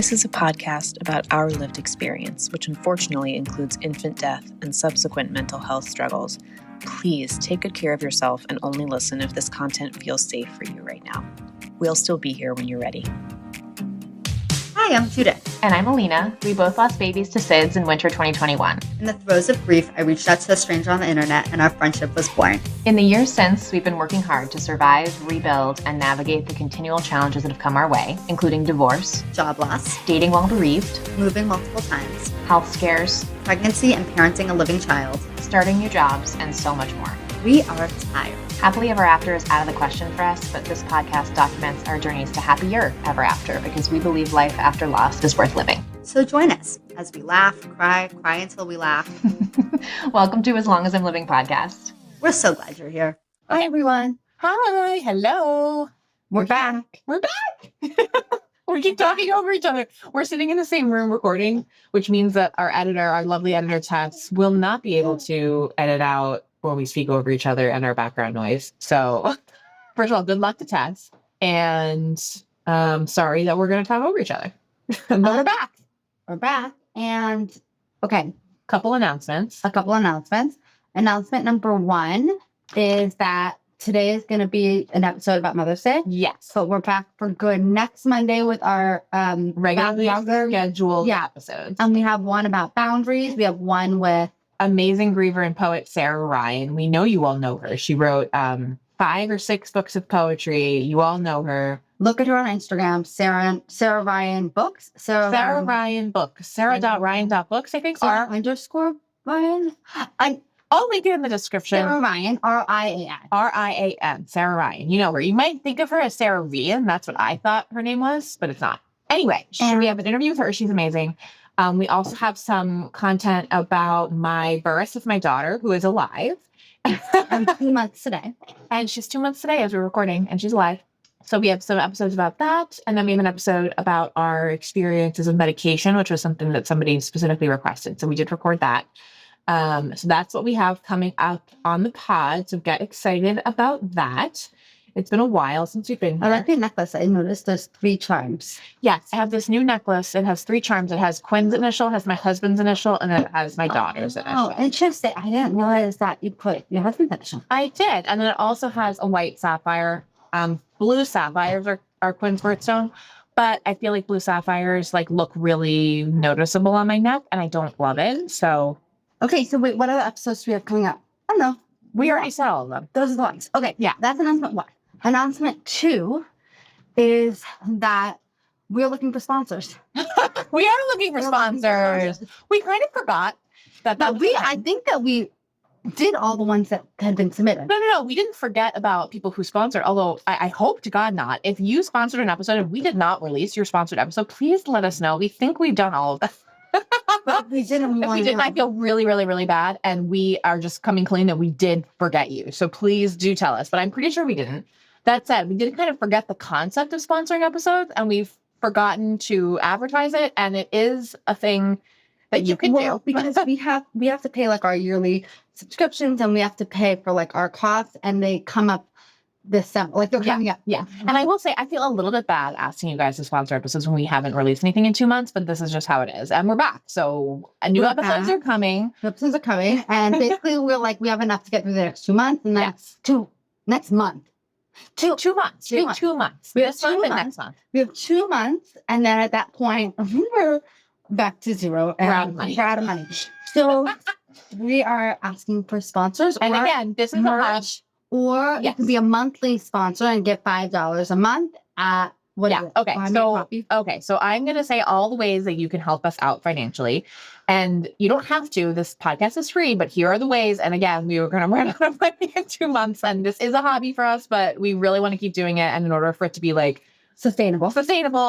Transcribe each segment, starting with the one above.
This is a podcast about our lived experience, which unfortunately includes infant death and subsequent mental health struggles. Please take good care of yourself and only listen if this content feels safe for you right now. We'll still be here when you're ready. Hi, I'm Judith. And I'm Alina. We both lost babies to SIDS in winter 2021. In the throes of grief, I reached out to a stranger on the internet and our friendship was born. In the years since, we've been working hard to survive, rebuild, and navigate the continual challenges that have come our way, including divorce, Job loss, dating while bereaved, moving multiple times, health scares, pregnancy and parenting a living child, starting new jobs, and so much more. We are tired. Happily ever after is out of the question for us, but this podcast documents our journeys to happier ever after because we believe life after loss is worth living. So join us as we laugh, cry until we laugh. Welcome to As Long as I'm Living podcast. We're so glad you're here. Hi, everyone. Hi. Hello. We're back. We're back. We keep talking over each other. We're sitting in the same room recording, which means that our lovely editor, Tess, will not be able to edit out when we speak over each other and our background noise. So, first of all, good luck to Tess. And sorry that we're going to talk over each other. But we're back. We're back. And, okay, A couple announcements. Announcement number one is that today is going to be an episode about Mother's Day. Yes. So we're back for good next Monday with our Regularly scheduled episodes. And we have one about boundaries. We have one with Amazing griever and poet Sarah Ryan. We know you all know her. She wrote 5 or 6 books of poetry. You all know her. Look at her on Instagram, Sarah Ryan Books. Sarah Ryan Books. Sarah.Ryan.books, I think. _Ryan. I'll link it in the description. Sarah Ryan, R-I-A-N. R-I-A-N. Sarah Ryan. You know her. You might think of her as Sarah Ryan. That's what I thought her name was, but it's not. Anyway, we have an interview with her. She's amazing. We also have some content about my birth of my daughter, who is alive. I'm 2 months today. And she's 2 months today as we're recording, and she's alive. So we have some episodes about that. And then we have an episode about our experiences with medication, which was something that somebody specifically requested. So we did record that. So that's what we have coming up on the pod. So get excited about that. It's been a while since we've been here. I like your necklace. I noticed there's 3 charms. Yes, I have this new necklace. It has 3 charms. It has Quinn's initial, has my husband's initial, and then it has my daughter's initial. Oh, interesting. I didn't realize that you put your husband's initial. I did. And then it also has a white sapphire. Blue sapphires are Quinn's birthstone. But I feel like blue sapphires look really noticeable on my neck, and I don't love it. So, okay, so wait, what other episodes do we have coming up? I don't know. We already said all of them. Those are the ones. Okay, yeah. That's announcement 1. Announcement 2 is that we're looking for sponsors. We are looking for sponsors. We kind of forgot that I think that we did all the ones that had been submitted. No. We didn't forget about people who sponsored, although I hope to God not. If you sponsored an episode and we did not release your sponsored episode, please let us know. We think we've done all of that. But we didn't. If we didn't, I feel really, really, really bad. And we are just coming clean that we did forget you. So please do tell us. But I'm pretty sure we didn't. That said, we did kind of forget the concept of sponsoring episodes, and we've forgotten to advertise it. And it is a thing that you can do because we have to pay our yearly subscriptions, and we have to pay for our costs, and they come up this summer. They're coming up. Yeah. And I will say, I feel a little bit bad asking you guys to sponsor episodes when we haven't released anything in 2 months, but this is just how it is. And we're back. So new episodes are coming. Episodes are coming. And basically we have enough to get through the next 2 months. And that's next month. 2 months. 2 months. 2 months. We have 2 months. Next month. We have 2 months. And then at that point, we're back to zero. We're out of money. So we are asking for sponsors. And again, this is merch. Or you can be a monthly sponsor and get $5 a month at what is it? Okay. So I'm going to say all the ways that you can help us out financially. And you don't have to. This podcast is free, but here are the ways. And again, we were going to run out of money in 2 months. And this is a hobby for us, but we really want to keep doing it. And in order for it to be sustainable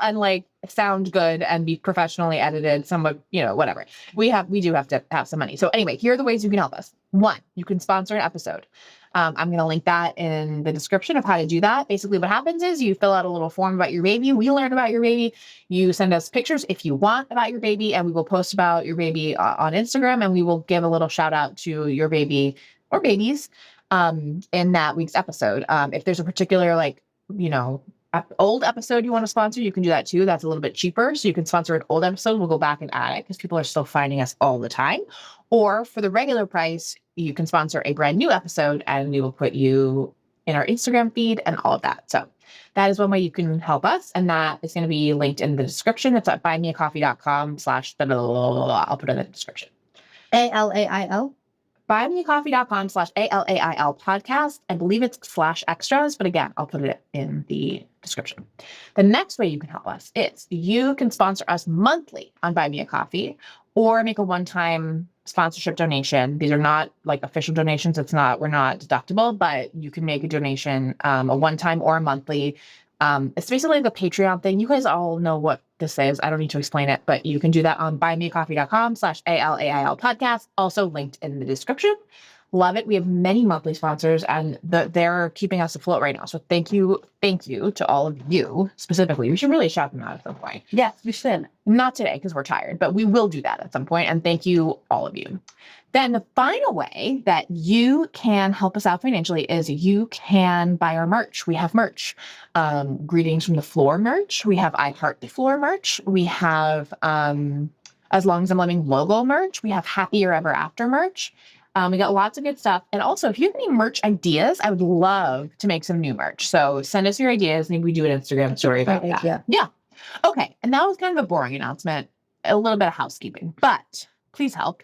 and sound good and be professionally edited, somewhat, whatever. We do have to have some money. So anyway, here are the ways you can help us. 1, you can sponsor an episode. I'm going to link that in the description of how to do that. Basically, what happens is you fill out a little form about your baby. We learn about your baby. You send us pictures if you want about your baby, and we will post about your baby on Instagram, and we will give a little shout out to your baby or babies in that week's episode. If there's a particular old episode you want to sponsor, you can do that too. That's a little bit cheaper. So you can sponsor an old episode. We'll go back and add it because people are still finding us all the time. Or for the regular price, you can sponsor a brand new episode and we will put you in our Instagram feed and all of that. So that is one way you can help us. And that is going to be linked in the description. It's at buymeacoffee.com/ I'll put it in the description. ALAIL. buymeacoffee.com/ ALAIL podcast. I believe it's /extras, but again, I'll put it in the description. The next way you can help us is you can sponsor us monthly on Buy Me a Coffee or make a one-time sponsorship donation. These are not like official donations. We're not deductible, but you can make a donation, a one-time or a monthly. It's basically the Patreon thing. You guys all know what this is. I don't need to explain it, but you can do that on buymeacoffee.com/ ALAIL podcast, also linked in the description. Love it. We have many monthly sponsors and they're keeping us afloat right now. So thank you to all of you specifically. We should really shout them out at some point. Yes, we should. Not today because we're tired, but we will do that at some point. And thank you, all of you. Then the final way that you can help us out financially is you can buy our merch. We have merch. Greetings from the Floor merch. We have I Heart the Floor merch. We have As Long as I'm Living logo merch. We have Happier Ever After merch. We got lots of good stuff. And also, if you have any merch ideas, I would love to make some new merch. So send us your ideas. Maybe we do an Instagram story about that. Yeah. Okay. And that was kind of a boring announcement. A little bit of housekeeping, but please help.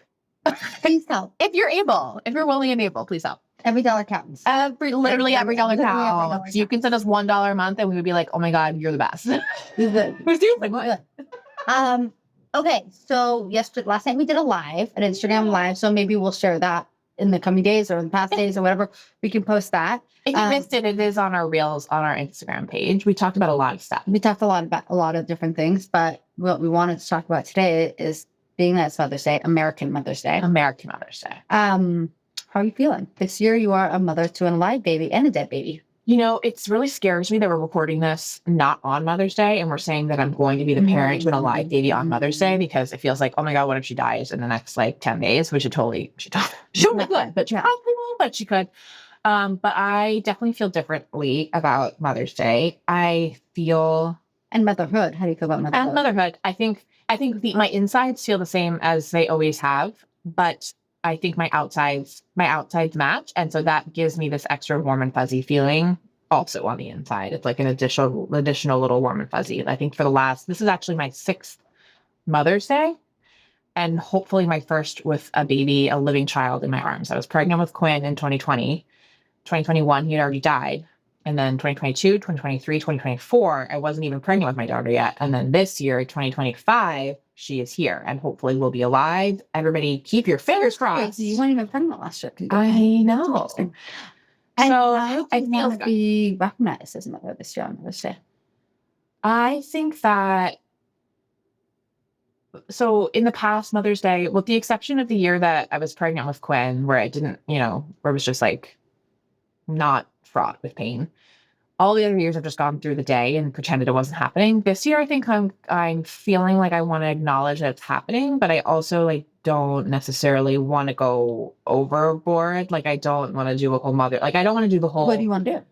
Please help. If you're able, if you're willing and able, please help. Every dollar counts. Literally every dollar counts. You can send us $1 a month and we would be like, oh my God, you're the best. We're seriously what? Okay, so last night we did a live, an Instagram live, so maybe we'll share that in the coming days or in the past days or whatever. We can post that. If you missed it, it is on our Reels on our Instagram page. We talked about a lot of stuff. We talked about a lot of different things, but what we wanted to talk about today is, being that it's Mother's Day, American Mother's Day. American Mother's Day. How are you feeling? This year you are a mother to an alive baby and a dead baby. You know, it's really scares me that we're recording this not on Mother's Day and we're saying that I'm going to be the parent to an alive baby on Mother's Day because it feels like, oh my God, what if she dies in the next 10 days? Which she totally could, but she could. But I definitely feel differently about Mother's Day. And motherhood. How do you feel about motherhood? And motherhood. I think my insides feel the same as they always have, but I think my outsides match. And so that gives me this extra warm and fuzzy feeling also on the inside. It's like an additional little warm and fuzzy. I think this is actually my 6th Mother's Day and hopefully my first with a baby, a living child in my arms. I was pregnant with Quinn in 2020, 2021, he had already died. And then 2022, 2023, 2024, I wasn't even pregnant with my daughter yet. And then this year, 2025, she is here and hopefully will be alive. Everybody keep your fingers crossed. You weren't even pregnant last year. I know. So I feel to be recognized as a mother this year on Mother's Day. I think that, so in the past Mother's Day, with the exception of the year that I was pregnant with Quinn, where I didn't, where it was just not fraught with pain. All the other years I've just gone through the day and pretended it wasn't happening. This year, I think I'm feeling like I want to acknowledge that it's happening, but I also don't necessarily want to go overboard. I don't want to do a whole I don't want to do the whole. What do you want to do?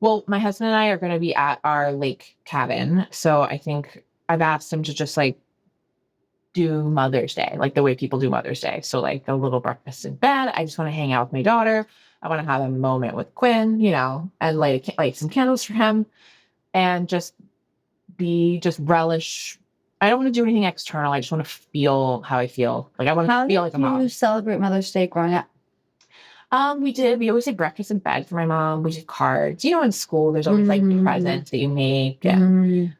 Well, my husband and I are going to be at our lake cabin, so I think I've asked him to just do Mother's Day, the way people do Mother's Day. So a little breakfast in bed. I just want to hang out with my daughter. I want to have a moment with Quinn, and light some candles for him and just relish. I don't want to do anything external. I just want to feel how I feel. I want to feel like a mom. How did you celebrate Mother's Day growing up? We always did breakfast in bed for my mom. We did cards. In school, there's always presents that you make. And,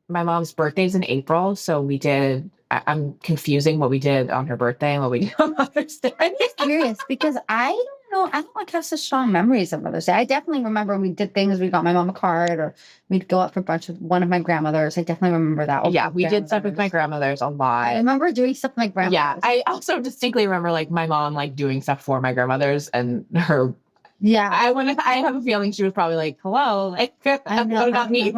my mom's birthday's in April. So we did, I'm confusing what we did on her birthday and what we did on Mother's Day. I'm just curious because I don't have such strong memories of Mother's Day. I definitely remember we did things. We got my mom a card or we'd go out for brunch with one of my grandmothers. I definitely remember that. Yeah, we did stuff with my grandmothers a lot. I remember doing stuff with my grandmothers. Yeah, I also distinctly remember my mom doing stuff for my grandmothers and her. Yeah, I have a feeling she was probably hello, I know, not me.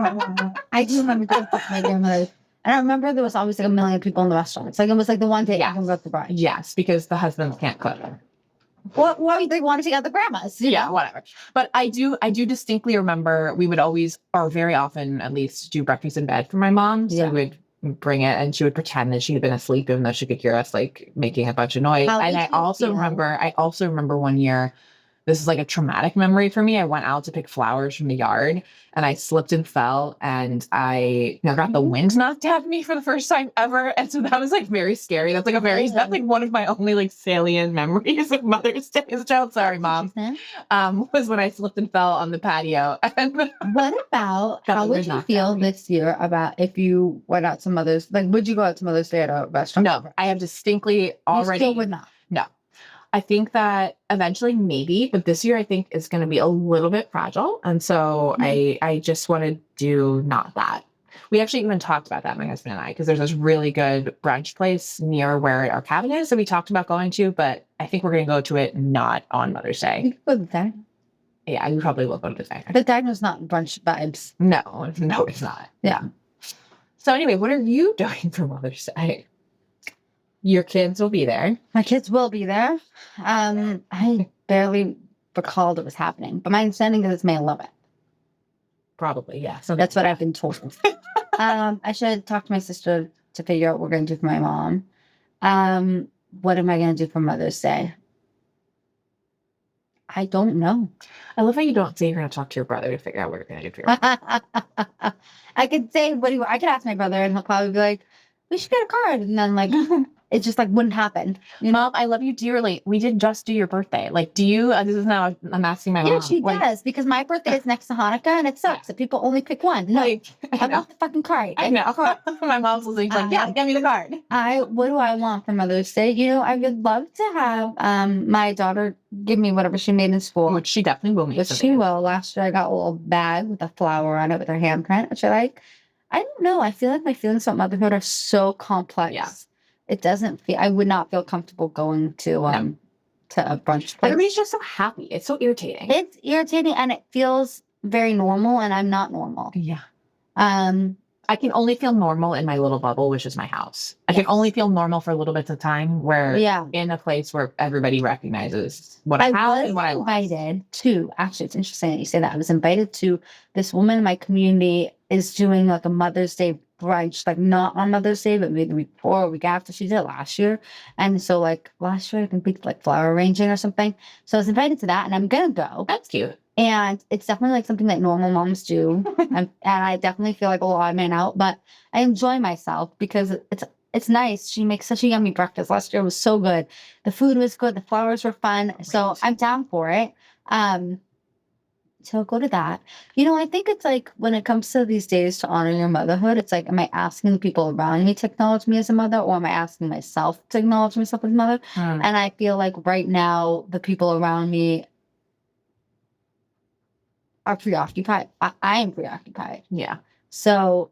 I do remember doing stuff with my grandmothers. And I remember there was always a million people in the restaurant. It was the one day I can go to the brunch. Yes, because the husbands can't cook. What they want to see other grandmas. Yeah, whatever. But I do distinctly remember we would always, or very often at least, do breakfast in bed for my mom. So we would bring it and she would pretend that she had been asleep even though she could hear us like making a bunch of noise. And I also remember one year, this is like a traumatic memory for me. I went out to pick flowers from the yard and I slipped and fell and I got the wind knocked at me for the first time ever. And so that was like very scary. That's like one of my only like salient memories of Mother's Day as a child. Sorry, Mom. Was when I slipped and fell on the patio. And what about how would you feel this year about if you went out to Mother's, like would you go out to Mother's Day at a restaurant? No, I have distinctly already. You still would not. No. I think that eventually maybe, but this year I think is going to be a little bit fragile. And so I just want to do not that. We actually even talked about that, my husband and I, because there's this really good brunch place near where our cabin is that we talked about going to, but I think we're going to go to it not on Mother's Day. You could go to the diner. Yeah, we probably will go to the diner. The diner's not brunch vibes. No, it's not. Yeah. So anyway, what are you doing for Mother's Day? Your kids will be there. My kids will be there. I barely recalled it was happening, but my understanding is it's May 11th. Probably, yeah. So that's what I've been told. I should talk to my sister to figure out what we're going to do for my mom. What am I going to do for Mother's Day? I don't know. I love how you don't say you're going to talk to your brother to figure out what you're going to do for your mom. I could say, I could ask my brother and he'll probably be like, we should get a card. And then like, it just like wouldn't happen. Mom, I love you dearly. We did just do your birthday. Like, do you, this is now, I'm asking my mom. Yeah, she does, because my birthday is next to Hanukkah and it sucks that people only pick one. No, like, I want the fucking card. I know. My mom's listening, like, yeah, give me the card. What do I want for Mother's Day? I would love to have my daughter give me whatever she made in school. Which she definitely will make. Which she will. Last year I got a little bag with a flower on it with her handprint, which I like. I don't know. I feel like my feelings about motherhood are so complex. Yeah. It doesn't feel, I would not feel comfortable going to a brunch place. Everybody's just so happy. It's so irritating. It's irritating and it feels very normal and I'm not normal. Yeah. I can only feel normal in my little bubble, which is my house. I can only feel normal for a little bit of time where in a place where everybody recognizes what I have and what I like. Invited to, actually, it's interesting that you say that. I was invited to, this woman in my community is doing like a Mother's Day brunch, like not on Mother's Day, but maybe the week before or week after. She did it last year. And so like last year, I think we did like flower arranging or something. So I was invited to that and I'm going to go. That's cute. And it's definitely like something that normal moms do. and I definitely feel like a odd man out, but I enjoy myself because it's nice. She makes such a yummy breakfast. Last year was so good. The food was good. The flowers were fun. Right. So I'm down for it. So I'll go to that. I think it's like when it comes to these days to honor your motherhood, it's like, am I asking the people around me to acknowledge me as a mother, or am I asking myself to acknowledge myself as a mother? And I feel like right now, the people around me are preoccupied. I am preoccupied. Yeah. So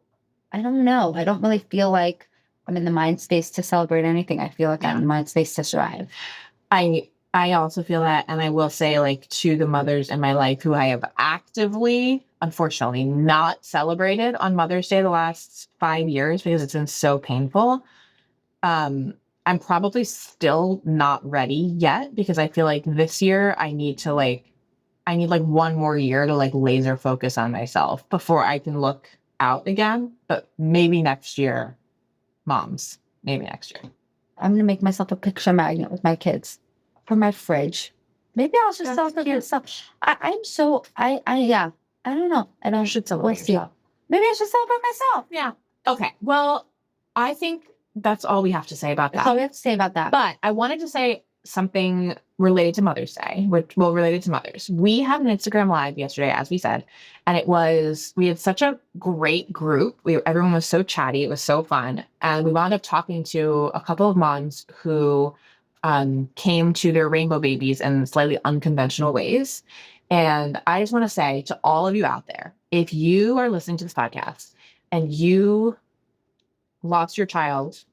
I don't know. I don't really feel like I'm in the mind space to celebrate anything. I feel like I'm in the mind space to survive. I also feel that, and I will say, like, to the mothers in my life who I have actively, unfortunately, not celebrated on Mother's Day the last 5 years because it's been so painful. I'm probably still not ready yet because I feel like this year I need one more year to like laser focus on myself before I can look out again. But maybe next year, moms, maybe next year. I'm going to make myself a picture magnet with my kids for my fridge. Maybe I'll just celebrate myself. I don't know. I should celebrate yourself. Maybe I should celebrate myself. Yeah. Okay. Well, I think that's all we have to say about that. That's all we have to say about that. But I wanted to say something related to Mother's Day, related to mothers. We had an Instagram Live yesterday, as we said, and we had such a great group. Everyone was so chatty. It was so fun. And we wound up talking to a couple of moms who came to their rainbow babies in slightly unconventional ways. And I just want to say to all of you out there, if you are listening to this podcast and you lost your child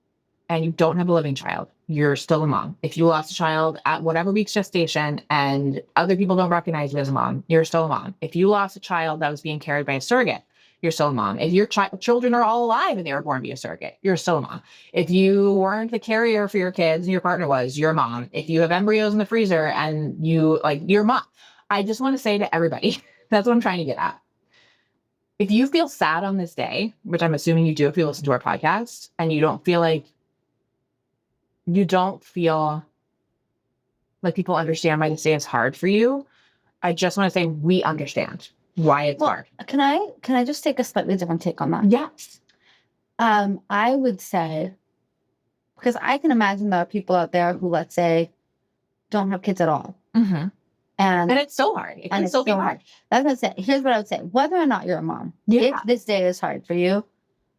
and you don't have a living child, you're still a mom. If you lost a child at whatever week's gestation and other people don't recognize you as a mom, you're still a mom. If you lost a child that was being carried by a surrogate, you're still a mom. If your children are all alive and they were born via surrogate, you're still a mom. If you weren't the carrier for your kids and your partner was, you're a mom. If you have embryos in the freezer and you're a mom. I just want to say to everybody, that's what I'm trying to get at. If you feel sad on this day, which I'm assuming you do if you listen to our podcast, and you don't feel like people understand why this day is hard for you, I just want to say we understand why it's hard. Can I just take a slightly different take on that? Yes. I would say, because I can imagine there are people out there who, let's say, don't have kids at all. Mm-hmm. And it's so hard. It can still be hard. That's what I said. Here's what I would say. Whether or not you're a mom, if this day is hard for you,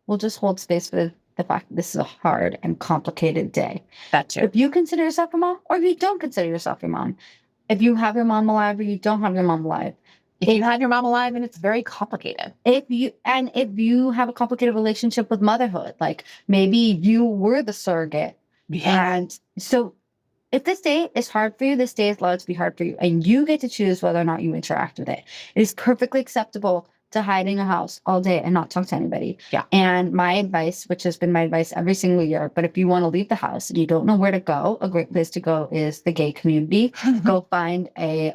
we'll just hold space for the fact that this is a hard and complicated day. That too. If you consider yourself a mom, or if you don't consider yourself your mom, if you have your mom alive or you don't have your mom alive, if you have your mom alive, and it's very complicated. If you have a complicated relationship with motherhood, like maybe you were the surrogate, and so if this day is hard for you, this day is allowed to be hard for you, and you get to choose whether or not you interact with it. It is perfectly acceptable to hide in a house all day and not talk to anybody. Yeah. And my advice, which has been my advice every single year, but if you want to leave the house and you don't know where to go, a great place to go is the gay community. Go find a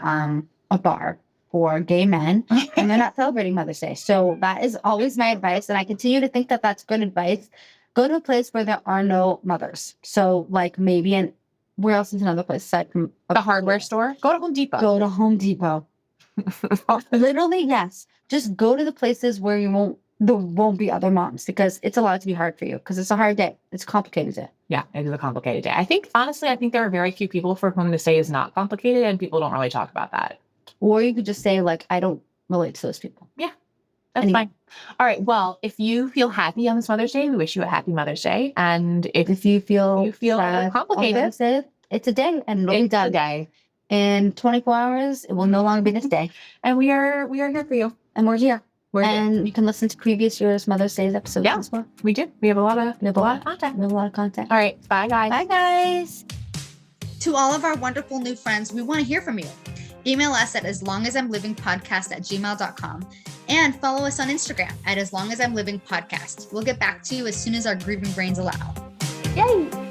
bar for gay men, and they're not celebrating Mother's Day. So that is always my advice, and I continue to think that that's good advice. Go to a place where there are no mothers. So like maybe where else is another place aside from the hardware store? Go to Home Depot. Go to Home Depot. Literally, yes. Just go to the places where there won't be other moms, because it's allowed to be hard for you, because it's a hard day. It's a complicated day. Yeah, it is a complicated day. I think there are very few people for whom this day is not complicated, and people don't really talk about that. Or you could just say, like, I don't relate to those people. Yeah, that's fine. All right. Well, if you feel happy on this Mother's Day, we wish you a happy Mother's Day. And if you feel complicated, it's a day, and it'll be done. A day. In 24 hours, it will no longer be this day. And we are here for you. And we're here. You can listen to previous year's Mother's Day episodes as well. We do. We have a lot of content. We have a lot of content. All right. Bye, guys. Bye, guys. To all of our wonderful new friends, we want to hear from you. Email us at aslongasimlivingpodcast@gmail.com and follow us on Instagram at aslongasimlivingpodcast. We'll get back to you as soon as our grieving brains allow. Yay!